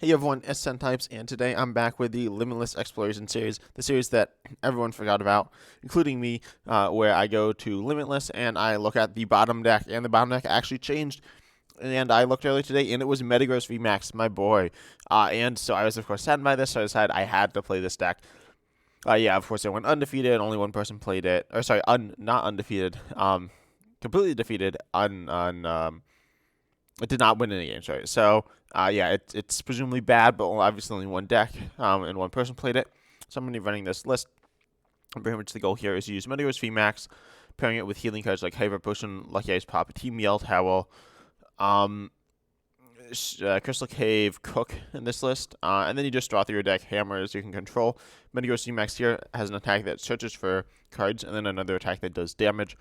Hey everyone, it's Types, and today I'm back with the Limitless Exploration series, the series that everyone forgot about, including me, where I go to Limitless and I look at the bottom deck, and the bottom deck actually changed. And I looked earlier today, and it was Metagross VMAX, my boy. And so I was, of course, saddened by this, so I decided I had to play this deck. Yeah, of course, it went undefeated. Only one person played it. Or, sorry, not undefeated. Completely defeated. It did not win any games, right? So, yeah, it's presumably bad, but obviously only one deck, and one person played it. So I'm going to be running this list. And pretty much the goal here is to use Metagross VMAX, pairing it with healing cards like Hyper Potion, Lucky Ice Pop, Team Yell Towel, Crystal Cave, Cook in this list. And then you just draw through your deck hammers you can control. Metagross VMAX here has an attack that searches for cards, and then another attack that does damage.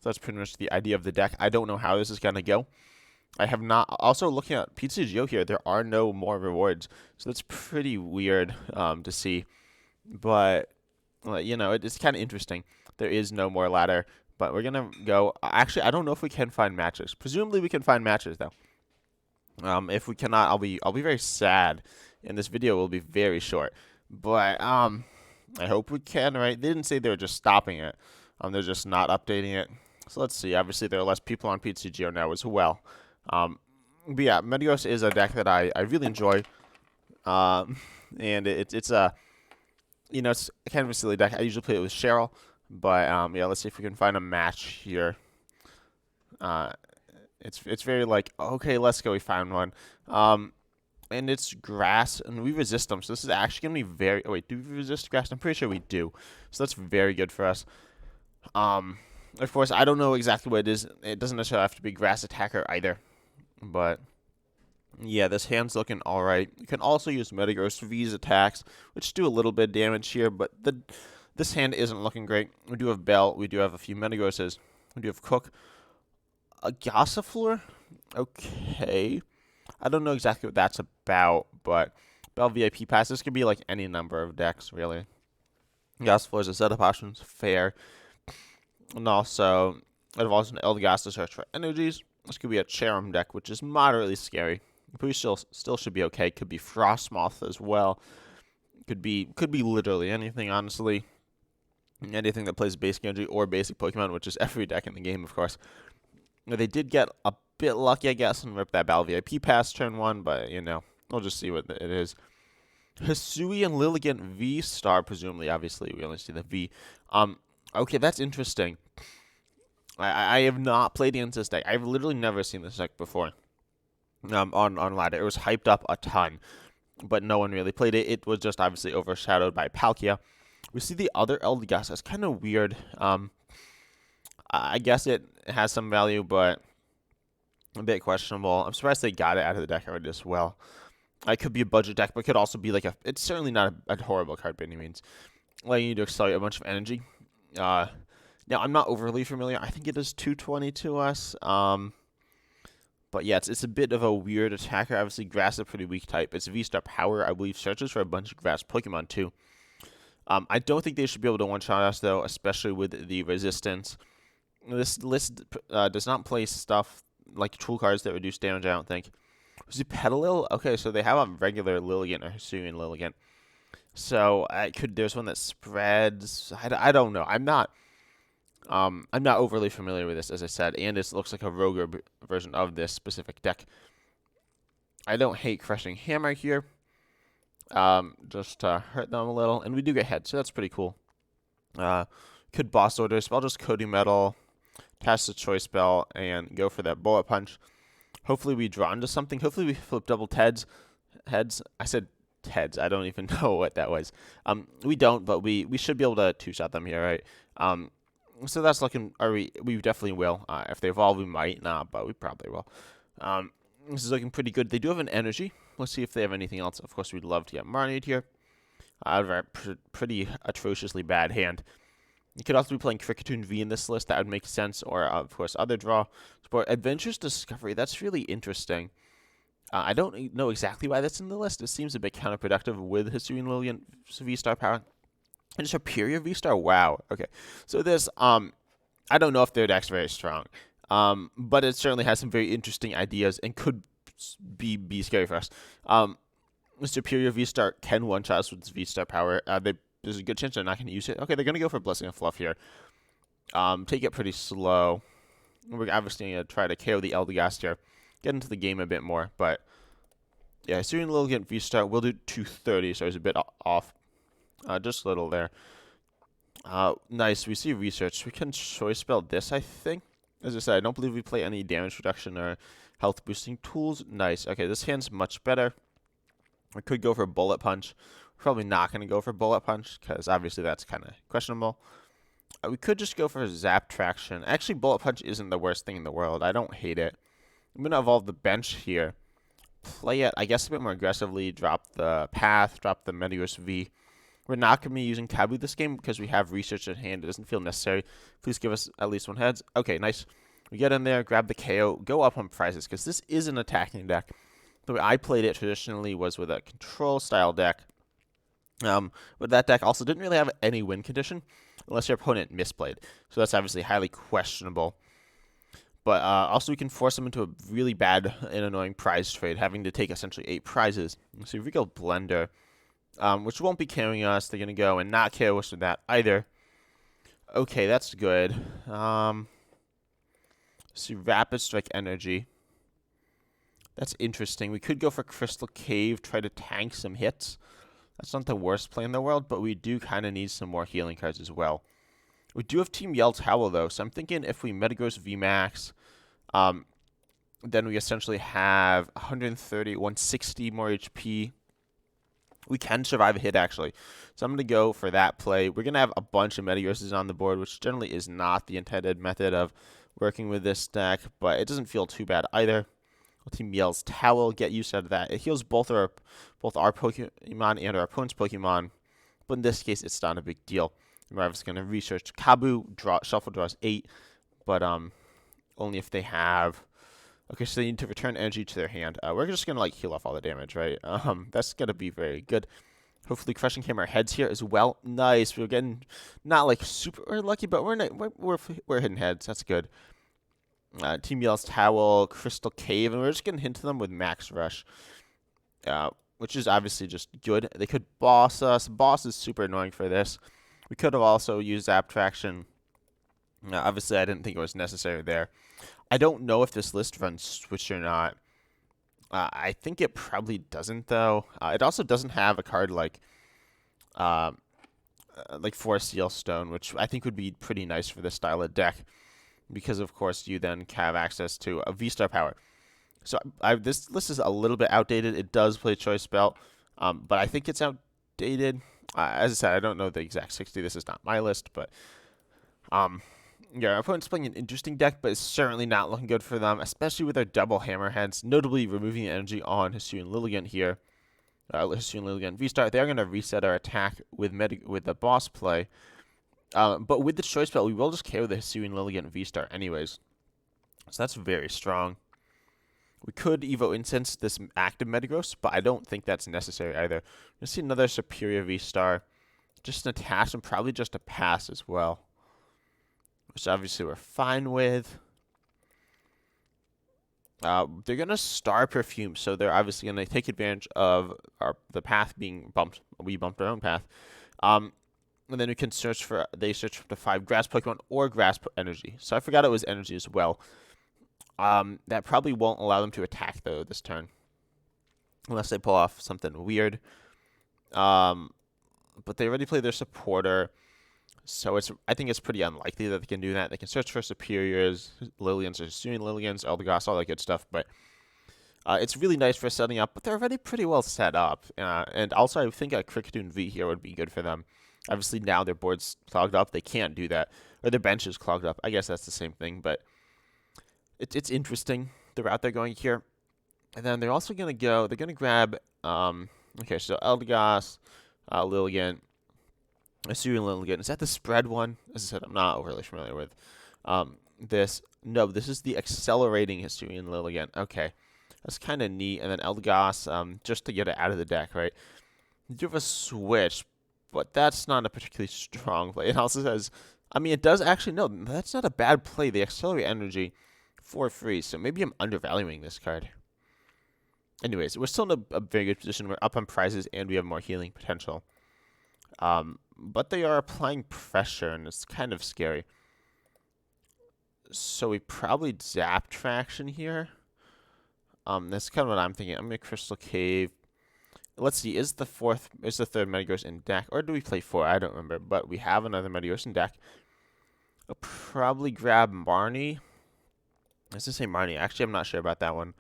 So that's pretty much the idea of the deck. I don't know how this is going to go. I have not. Also, looking at Pizza Geo here, there are no more rewards, so that's pretty weird to see. But it's kind of interesting. There is no more ladder, but we're gonna go. Actually, I don't know if we can find matches. Presumably, we can find matches though. If we cannot, I'll be very sad, and this video will be very short. But I hope we can. Right? They didn't say they were just stopping it. They're just not updating it. So let's see. Obviously, there are less people on Pizza Geo now as well. But yeah, Metagross is a deck that I really enjoy. And it's a, it's kind of a silly deck. I usually play it with Cheryl, but yeah, let's see if we can find a match here. It's very like, okay, let's go. We found one. And it's grass, and we resist them. So this is actually gonna be very. Oh wait, do we resist grass? I'm pretty sure we do. So that's very good for us. Of course, I don't know exactly what it is. It doesn't necessarily have to be grass attacker either. But yeah, this hand's looking alright. You can also use Metagross V's attacks, which do a little bit of damage here, but this hand isn't looking great. We do have Bell, we do have a few Metagrosses, we do have Cook. A Gossifleur? Okay. I don't know exactly what that's about, but Bell VIP Pass, this could be like any number of decks, really. Gossifleur is a set of options, fair. And also, it involves an Eldegoss to search for energies. This could be a Cherim deck, which is moderately scary. We still should be okay. Could be Frostmoth as well. Could be literally anything, honestly. Anything that plays basic energy or basic Pokemon, which is every deck in the game, of course. Now, they did get a bit lucky, I guess, and rip that Battle VIP pass turn 1, but, we'll just see what it is. Hisui and Lilligant V-Star, presumably. Obviously, we only see the V. Okay, that's interesting. I have not played against this deck. I've literally never seen this deck before. On ladder, it was hyped up a ton, but no one really played it. It was just obviously overshadowed by Palkia. We see the other Eldegoss. That's kind of weird. I guess it has some value, but a bit questionable. I'm surprised they got it out of the deck already as well. It could be a budget deck, but could also be like it's certainly not a horrible card by any means. Allowing you to accelerate a bunch of energy. Now, I'm not overly familiar. I think it is 220 to us. But yeah, it's a bit of a weird attacker. Obviously, grass is a pretty weak type. It's V-Star Power, I believe, searches for a bunch of grass Pokemon, too. I don't think they should be able to one-shot us, though, especially with the resistance. This list does not play stuff like tool cards that reduce damage, I don't think. Was it Petalil? Okay, so they have a regular Lilligant or Hisuian Lilligant. So there's one that spreads. I don't know. I'm not overly familiar with this, as I said, and it looks like a rogue version of this specific deck. I don't hate Crushing Hammer here, just to hurt them a little, and we do get head, so that's pretty cool. Could boss orders, but I'll just Cody Metal, cast the Choice Bell, and go for that Bullet Punch. Hopefully we draw into something. Hopefully we flip double heads. I said heads. I don't even know what that was. We don't, but we should be able to two-shot them here, right? So that's looking. We definitely will. If they evolve, we might not, but we probably will. This is looking pretty good. They do have an energy. Let's see if they have anything else. Of course, we'd love to get Marnied here. I have a pretty atrociously bad hand. You could also be playing Cricketune V in this list. That would make sense. Or, of course, other draw. But Adventurous Discovery, that's really interesting. I don't know exactly why that's in the list. It seems a bit counterproductive with Hisuian Lilligant V-Star Power. And Superior V-Star? Wow. Okay. So this, I don't know if their deck's very strong. But it certainly has some very interesting ideas and could be scary for us. Superior V-Star can one-shot us with its V-Star power. There's a good chance they're not going to use it. Okay, they're going to go for Blessing of Fluff here. Take it pretty slow. We're obviously going to try to KO the Eldegoss here. Get into the game a bit more, but yeah, Hisuian Lilligant V-Star will do 230, so it's a bit off. Just a little there. Nice, we see research. We can choice spell this, I think. As I said, I don't believe we play any damage reduction or health boosting tools. Nice. Okay, this hand's much better. We could go for Bullet Punch. We're probably not going to go for Bullet Punch, because obviously that's kind of questionable. We could just go for Zap Traction. Actually, Bullet Punch isn't the worst thing in the world. I don't hate it. I'm going to evolve the bench here. Play it, I guess, a bit more aggressively. Drop the Path, drop the Meteor's V. We're not going to be using Kabu this game because we have research at hand. It doesn't feel necessary. Please give us at least one heads. Okay, nice. We get in there, grab the KO, go up on prizes, because this is an attacking deck. The way I played it traditionally was with a control-style deck. But that deck also didn't really have any win condition unless your opponent misplayed. So that's obviously highly questionable. But also we can force them into a really bad and annoying prize trade, having to take essentially 8 prizes. So if we go Blender, which won't be carrying us, they're going to go and not KO us with that either. Okay, that's good. See, Rapid Strike Energy. That's interesting. We could go for Crystal Cave, try to tank some hits. That's not the worst play in the world, but we do kind of need some more healing cards as well. We do have Team Yell Towel, though, so I'm thinking if we Metagross VMAX, then we essentially have 130, 160 more HP. We can survive a hit, actually. So I'm going to go for that play. We're going to have a bunch of Metagrosses on the board, which generally is not the intended method of working with this deck, but it doesn't feel too bad either. Team Yell's Towel, get used out of that. It heals both our Pokemon and our opponent's Pokemon, but in this case, it's not a big deal. We're obviously going to research Kabu, Shuffle draws 8, but only if they have... Okay, so they need to return energy to their hand. We're just going to like heal off all the damage, right? That's going to be very good. Hopefully Crushing Hammer heads here as well. Nice. We're getting not like super lucky, but we're hitting heads. That's good. Team Yell's Towel, Crystal Cave, and we're just going to hint them with Max Rush, which is obviously just good. They could boss us. Boss is super annoying for this. We could have also used Zap Traction. Obviously, I didn't think it was necessary there. I don't know if this list runs Switch or not. I think it probably doesn't, though. It also doesn't have a card like Forest Seal Stone, which I think would be pretty nice for this style of deck, because of course you then have access to a V-Star power. So this list is a little bit outdated. It does play Choice Spell, but I think it's outdated. As I said, I don't know the exact 60. This is not my list, but yeah, our opponent's playing an interesting deck, but it's certainly not looking good for them, especially with their double hammerheads, notably removing the energy on Hisuian Lilligant here. Hisuian Lilligant V-Star. They're going to reset our attack with the boss play. But with the Choice Spell, we will just KO the Hisuian Lilligant V-Star anyways. So that's very strong. We could Evo Incense this active Metagross, but I don't think that's necessary either. We'll see another Superior V-Star. Just an attach and probably just a pass as well, which obviously we're fine with. They're going to Star Perfume, so they're obviously going to take advantage of the path being bumped. We bumped our own path. And then we can search for the 5 Grass Pokemon or Grass Energy. So I forgot it was Energy as well. That probably won't allow them to attack, though, this turn, unless they pull off something weird. But they already played their Supporter, so I think it's pretty unlikely that they can do that. They can search for Superiors, Lillians, or Hisuian Lilligans, Eldegoss, all that good stuff, but it's really nice for setting up, but they're already pretty well set up. And also, I think a Krickedoon V here would be good for them. Obviously, now their board's clogged up. They can't do that. Or their bench is clogged up. I guess that's the same thing, but it's interesting, the route they're going here. And then they're also going to grab, okay, so Eldegoss, Lilligant, Hisuian Lilligant. Is that the spread one? As I said, I'm not overly familiar with this. No, this is the accelerating Hisuian Lilligant. Okay, that's kind of neat. And then Eldegoss, just to get it out of the deck, right? You do have a switch, but that's not a particularly strong play. It also says, I mean, it does actually, no, that's not a bad play. They accelerate energy for free, so maybe I'm undervaluing this card. anyways, we're still in a very good position. We're up on prizes, and we have more healing potential. But they are applying pressure, and it's kind of scary. So we probably zap traction here. That's kind of what I'm thinking. I'm gonna Crystal Cave. Let's see, is the third Metagross in deck, or do we play 4? I don't remember, but we have another Metagross in deck. I'll probably grab Marnie. Let's just say Marnie. Actually, I'm not sure about that one.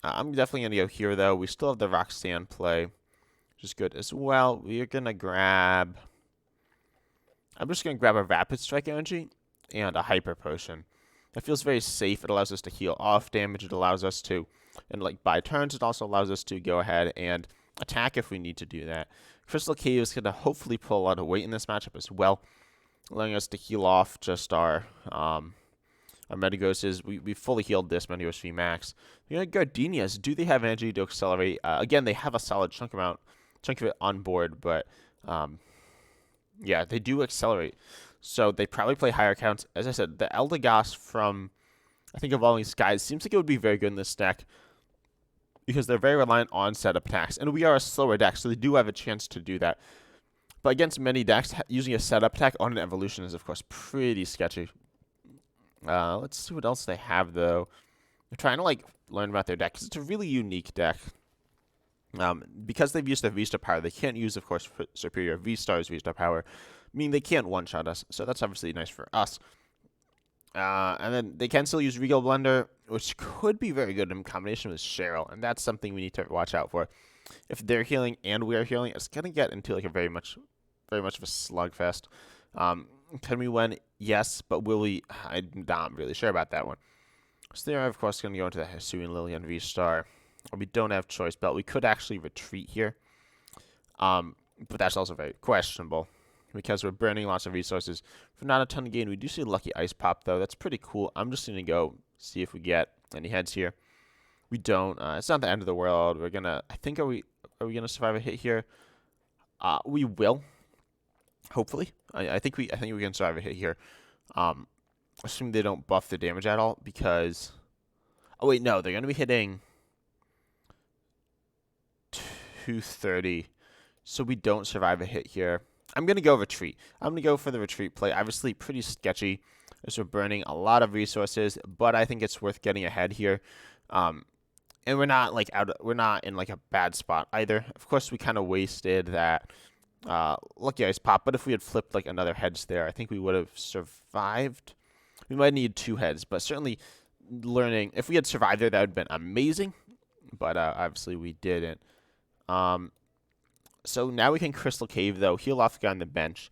I'm definitely gonna go here though. We still have the Roxanne play, which is good as well. We're gonna grab. I'm just gonna grab a Rapid Strike Energy and a Hyper Potion. That feels very safe. It allows us to heal off damage. It allows us to, and like by turns, it also allows us to go ahead and attack if we need to do that. Crystal Cave is going to hopefully pull a lot of weight in this matchup as well, allowing us to heal off just our Metagrosses. We fully healed this Metagross VMAX. Gardenias, do they have energy to accelerate? Again, they have a solid chunk of it on board, but yeah, they do accelerate. So they probably play higher counts. As I said, the Eldegoss from, I think, Evolving Skies seems like it would be very good in this deck because they're very reliant on setup attacks. And we are a slower deck, so they do have a chance to do that. But against many decks, using a setup attack on an evolution is, of course, pretty sketchy. Let's see what else they have, though. I'm trying to, like, learn about their deck because it's a really unique deck. Because they've used their V-Star power, they can't use, of course, Superior V-Star's V-Star power. I mean, they can't one-shot us, so that's obviously nice for us. And then they can still use Regal Blender, which could be very good in combination with Cheryl, and that's something we need to watch out for. If they're healing and we are healing, it's going to get into like a very much of a slugfest. Can we win? Yes, but will we? I'm not really sure about that one. So they are, of course, going to go into the Hisuian Lillian V-Star. We don't have Choice Belt. We could actually retreat here, but that's also very questionable because we're burning lots of resources for not a ton of gain. We do see a Lucky Ice Pop, though. That's pretty cool. I'm just going to go see if we get any heads here. We don't. It's not the end of the world. We're going to, I think, are we going to survive a hit here? We will. Hopefully. I think we can survive a hit here. Assuming they don't buff the damage at all because, oh wait, no, they're going to be hitting 230. So we don't survive a hit here. I'm going to go retreat. I'm going to go for the retreat play. Obviously, pretty sketchy as we're burning a lot of resources, but I think it's worth getting ahead here. And we're not like we're not in like a bad spot either. Of course, we kind of wasted that Lucky Ice Pop, but if we had flipped like another heads there, I think we would have survived. We might need 2 heads, but certainly learning, if we had survived there, that would have been amazing, but obviously we didn't. So now we can Crystal Cave, though. Heal off the guy on the bench.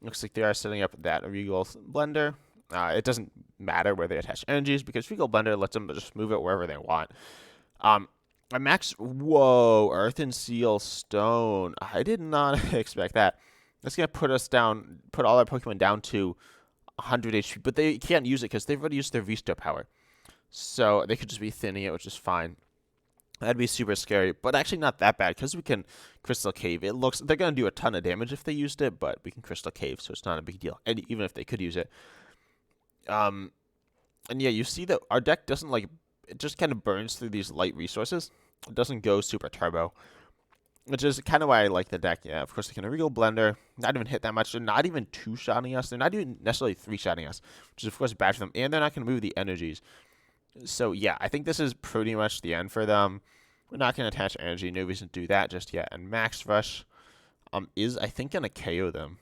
Looks like they are setting up that Regal Blender. It doesn't matter where they attach energies because Regal Blender lets them just move it wherever they want. Whoa, Earth and Seal Stone. I did not expect that. That's going to put us down, put all our Pokemon down to 100 HP, but they can't use it because they've already used their V-Star power. So they could just be thinning it, which is fine. That'd be super scary, but actually not that bad because we can Crystal Cave. It looks they're gonna do a ton of damage if they used it, but we can Crystal Cave, so it's not a big deal. And even if they could use it, and yeah, you see that our deck doesn't like it just kind of burns through these light resources. It doesn't go super turbo, which is kind of why I like the deck. Yeah, of course they can Regal Blender, not even hit that much. They're not even 2-shotting us. They're not even necessarily 3-shotting us, which is of course bad for them, and they're not gonna move the energies. So, yeah, I think this is pretty much the end for them. We're not going to attach energy. No reason to do that just yet. And Max Rush is, I think, going to KO them.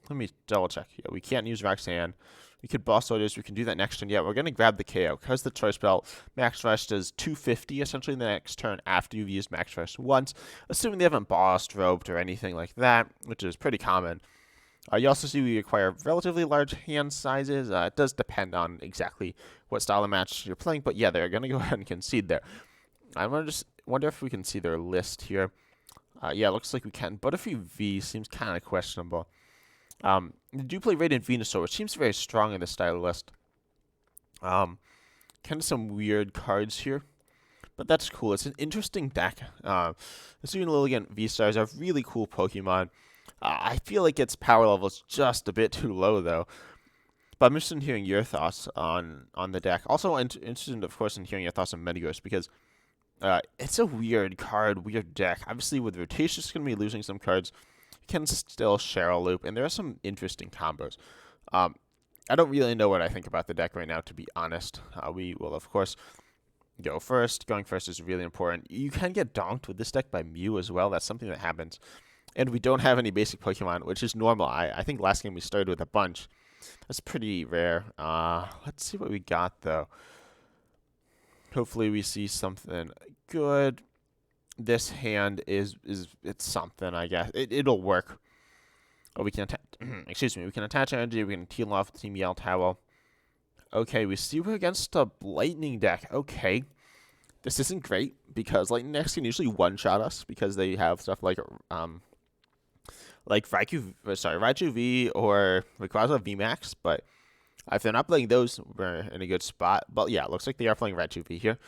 Let me double check. Yeah, we can't use Roxanne. We could Boss Soldiers. We can do that next turn. Yeah, we're going to grab the KO. Because the Choice Belt, Max Rush does 250 essentially in the next turn after you've used Max Rush once. Assuming they haven't bossed, roped, or anything like that, which is pretty common. You also see we acquire relatively large hand sizes. It does depend on exactly what style of match you're playing, but yeah, they're going to go ahead and concede there. I wonder if we can see their list here. Yeah, it looks like we can. Butterfree V seems kind of questionable. They do play Radiant Venusaur, which seems very strong in this style list. Kind of some weird cards here, but that's cool. It's an interesting deck. The Hisuian Lillian V-Stars are really cool Pokemon. I feel like its power level is just a bit too low, though. But I'm interested in hearing your thoughts on the deck. Also, interested, of course, in hearing your thoughts on Metagross, because It's a weird card, weird deck. Obviously, with rotation, it's going to be losing some cards. You can still share a loop, and there are some interesting combos. Um, I don't really know what I think about the deck right now, to be honest. We will, of course, go first. Going first is really important. You can get donked with this deck by Mew as well. That's something that happens. And we don't have any basic Pokemon, which is normal. I think last game we started with a bunch. That's pretty rare. Let's see what we got, though. Hopefully we see something good. This hand is it's something, I guess. It'll work. Oh, we can attach. Excuse me. We can attach energy. We can teal off Team Yell Towel. Okay, we see we're against a lightning deck. Okay, this isn't great because lightning decks can usually one-shot us because they have stuff like Raichu V or Rayquaza VMAX. But if they're not playing those, we're in a good spot. But yeah, it looks like they are playing Raichu V here,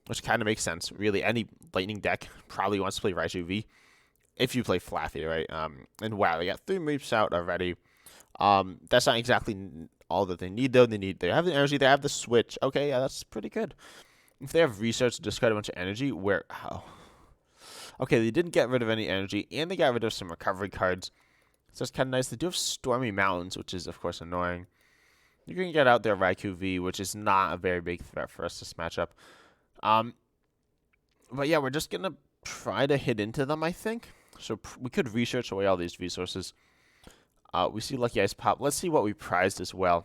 which kind of makes sense. Really, any lightning deck probably wants to play Raichu V if you play Flaffy, right? And wow, they got 3 moves out already. That's not exactly all that they need, though. They have the energy, they have the switch. Okay, yeah, that's pretty good. If they have research to discard a bunch of energy, okay, they didn't get rid of any energy, and they got rid of some recovery cards. So it's kind of nice. They do have Stormy Mountains, which is, of course, annoying. You can get out there Raikou V, which is not a very big threat for us to smash up. But yeah, we're just going to try to hit into them, I think. So we could research away all these resources. We see Lucky Ice Pop. Let's see what we prized as well.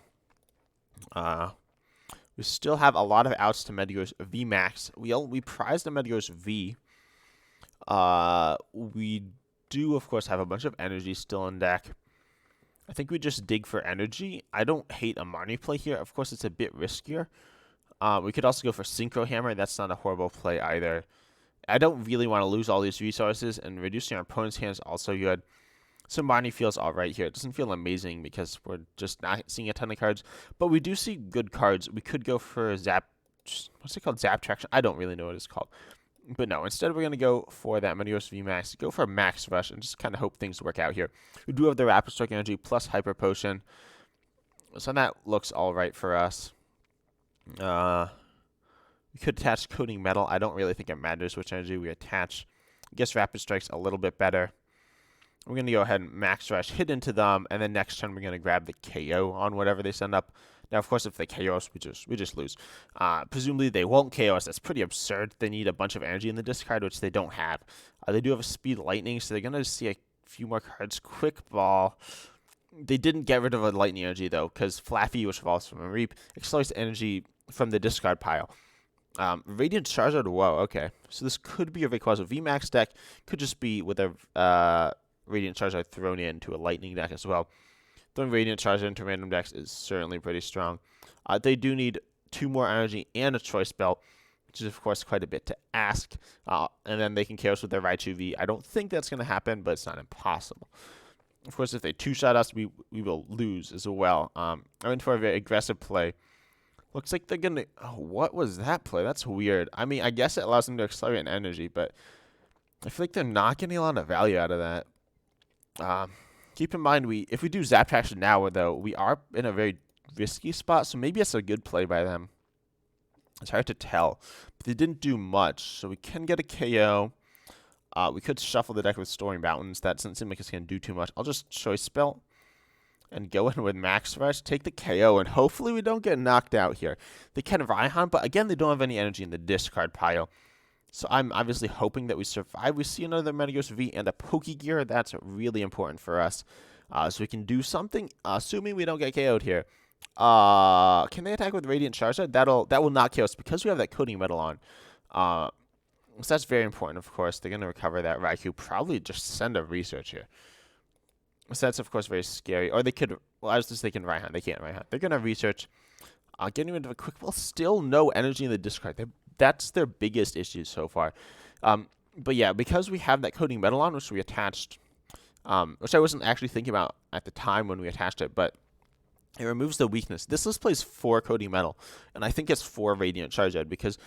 We still have a lot of outs to Meteor's VMAX. We prized the Meteor's V. We do, of course, have a bunch of energy still in deck. I think we just dig for energy. I don't hate a Marnie play here. Of course, it's a bit riskier. We could also go for Synchro Hammer. That's not a horrible play either. I don't really want to lose all these resources, and reducing our opponent's hand is also good. So Marnie feels alright here. It doesn't feel amazing because we're just not seeing a ton of cards, but we do see good cards. We could go for Zap. What's it called? Zap Traction? I don't really know what it's called. But no, instead we're going to go for that Meteor's VMAX, go for a Max Rush, and just kind of hope things work out here. We do have the Rapid Strike Energy plus Hyper Potion, so that looks alright for us. We could attach Coating Metal. I don't really think it matters which energy we attach. I guess Rapid Strike's a little bit better. We're going to go ahead and Max Rush, hit into them, and then next turn we're going to grab the KO on whatever they send up. Now, of course, if they KO us, we just lose. Presumably, they won't KO us. That's pretty absurd. They need a bunch of energy in the discard, which they don't have. They do have a Speed Lightning, so they're going to see a few more cards. Quick Ball. They didn't get rid of a Lightning Energy, though, because Flaffy, which evolves from a Reap, accelerates energy from the discard pile. Radiant Charizard, whoa, okay. So this could be a Rayquaza VMAX deck. Could just be with a Radiant Charizard thrown into a Lightning deck as well. Throwing Radiant Charizard into random decks is certainly pretty strong. They do need 2 more energy and a Choice Belt, which is, of course, quite a bit to ask. And then they can Chaos with their Raichu V. I don't think that's going to happen, but it's not impossible. Of course, if they 2-shot us, we will lose as well. I went for a very aggressive play. Looks like they're going to... Oh, what was that play? That's weird. I mean, I guess it allows them to accelerate an energy, but I feel like they're not getting a lot of value out of that. Keep in mind, if we do Zap Traction now, though, we are in a very risky spot, so maybe it's a good play by them. It's hard to tell, but they didn't do much, so we can get a KO. We could shuffle the deck with Stormy Mountains. That doesn't seem like it's going to do too much. I'll just Choice Belt and go in with Max Rush, take the KO, and hopefully we don't get knocked out here. They can Raihan, but again, they don't have any energy in the discard pile. So I'm obviously hoping that we survive. We see another Metagross V and a Pokegear. That's really important for us. So we can do something, assuming we don't get KO'd here. Can they attack with Radiant Charizard? That will not KO us because we have that Coating Metal on. So that's very important, of course. They're going to recover that Raikou. Probably just send a Research here. So that's, of course, very scary. Or they could... Well, I was just thinking Raihan. They can't Raihan. They're going to Research. Getting rid of a Quick Ball. Still no energy in the discard. That's their biggest issue so far. But yeah, because we have that Coating Metal on, which we attached, which I wasn't actually thinking about at the time when we attached it, but it removes the weakness. This list plays 4 Coating Metal, and I think it's 4 Radiant Charizard because,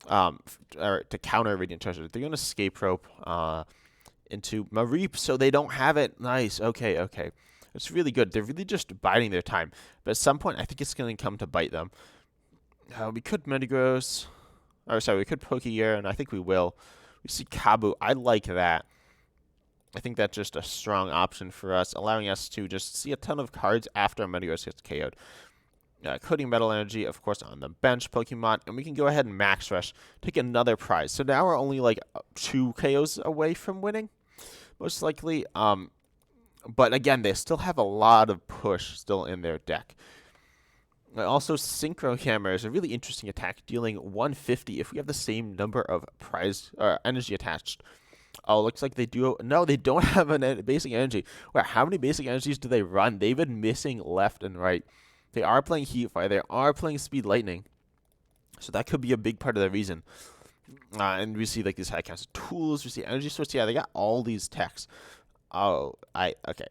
or to counter Radiant Charizard, they're going to Escape Rope into Mareep, so they don't have it. Nice. Okay. It's really good. They're really just biding their time. But at some point, I think it's going to come to bite them. We could Metagross. Or sorry, we could Pokegear, and I think we will. We see Kabu. I like that. I think that's just a strong option for us, allowing us to just see a ton of cards after Metagross gets KO'd. Coding Metal Energy, of course, on the bench Pokemon, and we can go ahead and Max Rush, take another prize. So now we're only like 2 KOs away from winning, most likely. But again, they still have a lot of push still in their deck. Also, Synchro Hammer is a really interesting attack, dealing 150 if we have the same number of prize energy attached. Oh, looks like they do. No, they don't have a basic energy. Wow, how many basic energies do they run? They've been missing left and right. They are playing Heat Fire. They are playing Speed Lightning. So that could be a big part of the reason. And we see like these high counts of tools. We see energy source. Yeah, they got all these techs. Oh, okay.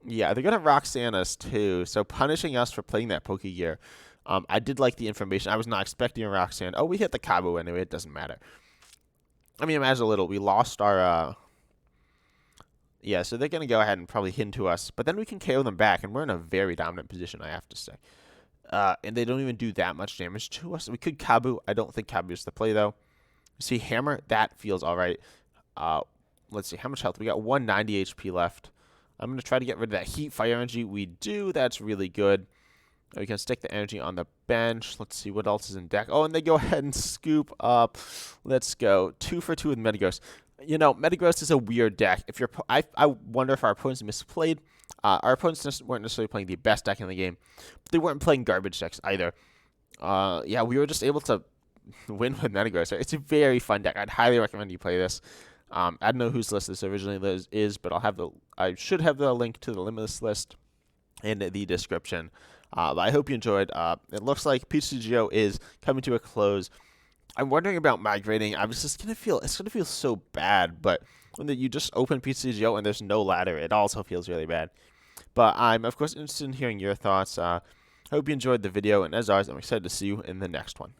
Yeah, they're gonna Roxanne us too. So punishing us for playing that Pokegear. I did like the information. I was not expecting a Roxanne. Oh, we hit the Cabo anyway. It doesn't matter. I mean, imagine a little. We lost our. Yeah, so they're gonna go ahead and probably hit to us, but then we can KO them back, and we're in a very dominant position, I have to say. And they don't even do that much damage to us. We could Kabu. I don't think Kabu is the play though. See Hammer. That feels all right. Let's see how much health we got. 190 HP left. I'm gonna try to get rid of that Heat Fire energy. We do. That's really good. We can stick the energy on the bench. Let's see what else is in deck. Oh, and they go ahead and scoop up. Let's go 2 for 2 with Metagross. You know, Metagross is a weird deck. If you're, I wonder if our opponents misplayed. Our opponents weren't necessarily playing the best deck in the game, but they weren't playing garbage decks either. Yeah, we were just able to win with Metagross. It's a very fun deck. I'd highly recommend you play this. I don't know whose list this originally is, but I should have the link to the Limitless list in the description. But I hope you enjoyed. It looks like PCGO is coming to a close. I'm wondering about migrating. It's gonna feel so bad, but when you just open PCGO and there's no ladder, it also feels really bad. But I'm of course interested in hearing your thoughts. I hope you enjoyed the video, and as always, I'm excited to see you in the next one.